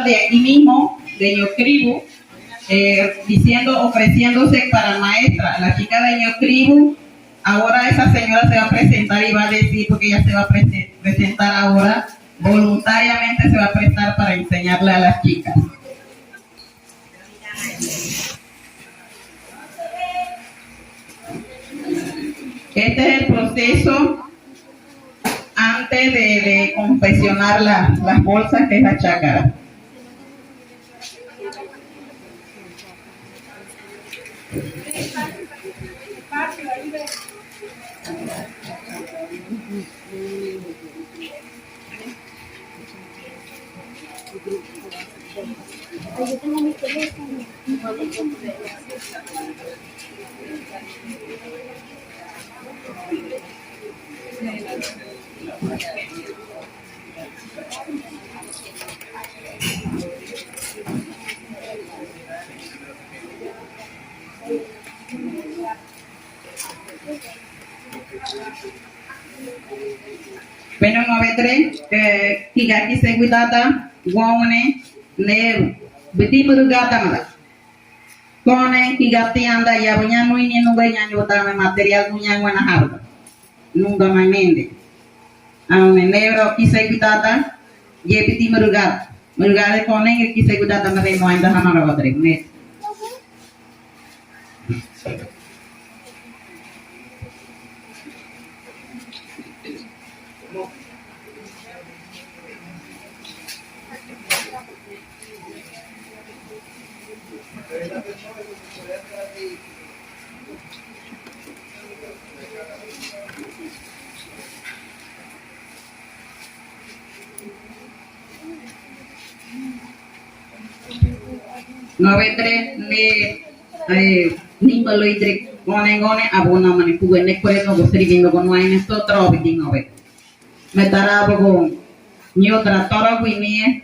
de aquí mismo, de Ñocribu, ofreciéndose para maestra. La chica de Ñocribu, ahora esa señora se va a presentar y va a decir, porque ella se va a presentar ahora, voluntariamente se va a prestar para enseñarle a las chicas. Este es el proceso antes de confeccionar las bolsas, que es la chácara. Yo tengo mi teléfono. Bueno, 93, kigaki seguidata, guone, ne, beti berugata mala. Kone kigati anda ya punya ini nunggu nyanyuta material punya wana harga. Nunggu mamende. Nebro kisegidata, ye beti berugata. Berugata kone kisegidata mere moenda hamara badre. Ne. Novetre ni baloidre gone abona mani puene kore no gosri bingo con wine sto trovi di nove metara bogo nyotra tora wini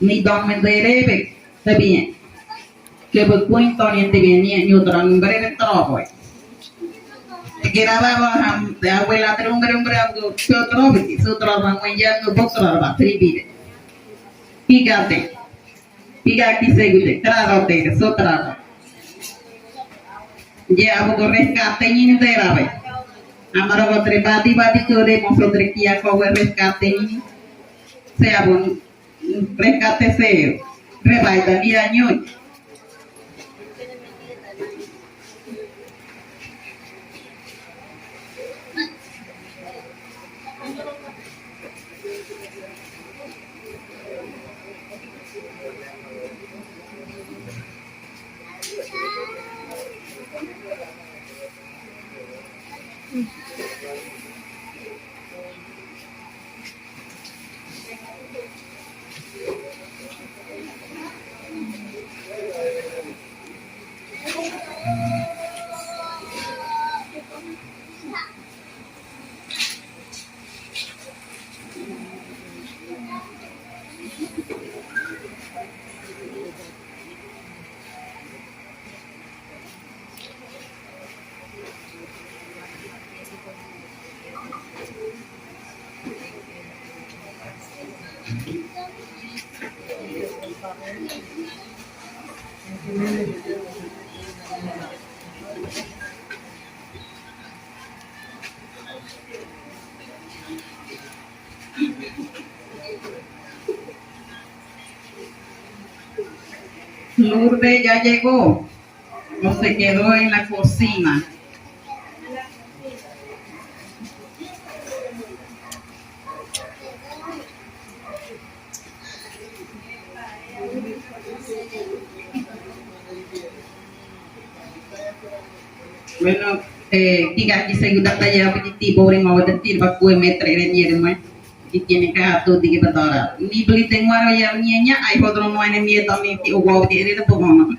ni domme derebe está bien que bu cuento ni te viene nyotra nombre trovo que grababa de abuela de hombre algo que trovi su trova ya no botra va tribi fíjate Piga aquí segure, trágate, so traga. Ya abogo rescate ni terabe. Amaro botre bati kore monsotre kia kowe rescate ni. Se abon rescate se rebaita ni año. Lourdes ya llegó o se quedó en la cocina. Bueno, diga que se gusta ya petit pobre mau detir ba kue metre de dierma y tiene que hacer di que patara. Ni beli tenguaro ya niña hay otro no en mi también ti ugo di de pogono.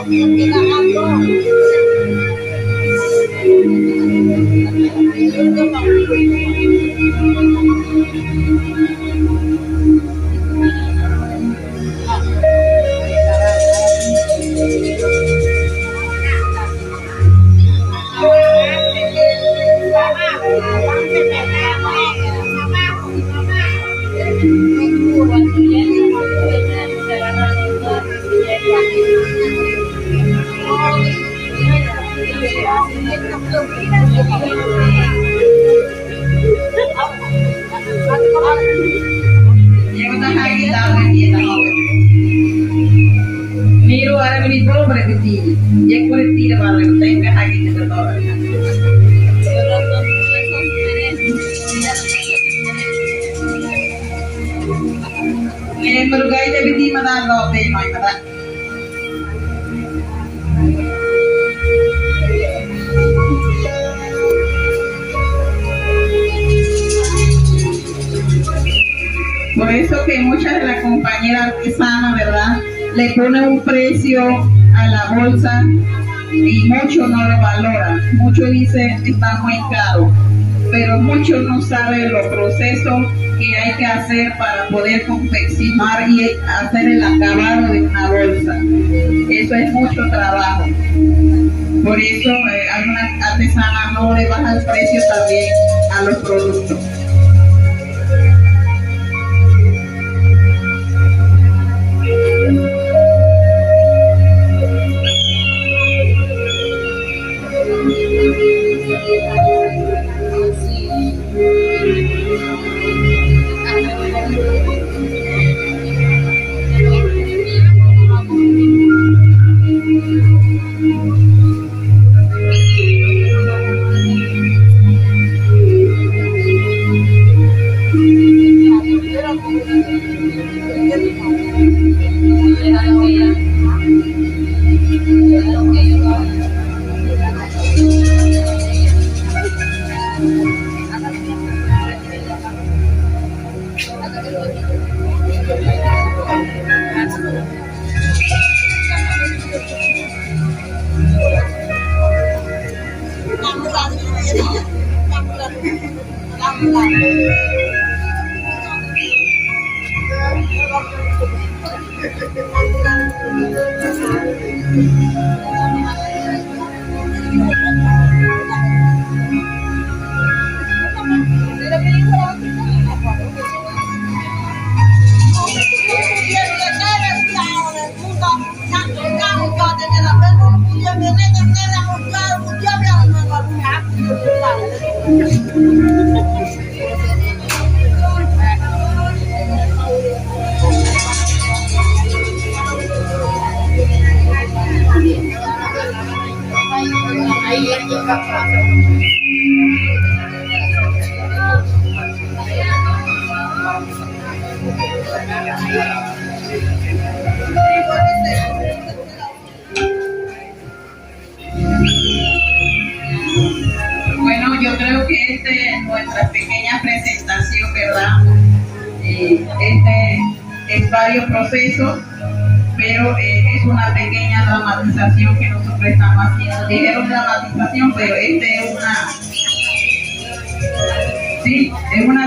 Yang tak lagi tahu dia tak mau. Niru orang ini boleh berhenti. Yang berhenti dah balik. Tapi kan lagi kita tahu. Ini merugai tapi di mana lo teh mai pada. Por eso que muchas de las compañeras artesanas, ¿verdad? Le ponen un precio a la bolsa y muchos no lo valoran. Muchos dicen que está muy caro, pero muchos no saben los procesos que hay que hacer para poder confeccionar y hacer el acabado de una bolsa. Eso es mucho trabajo. Por eso algunas artesanas no le bajan el precio también a los productos. Bueno, yo creo que este es nuestra pequeña presentación, ¿verdad? Este es varios procesos, pero es una pequeña dramatización que nosotros estamos haciendo. Dijeron dramatización, pero este es una... Sí, es una...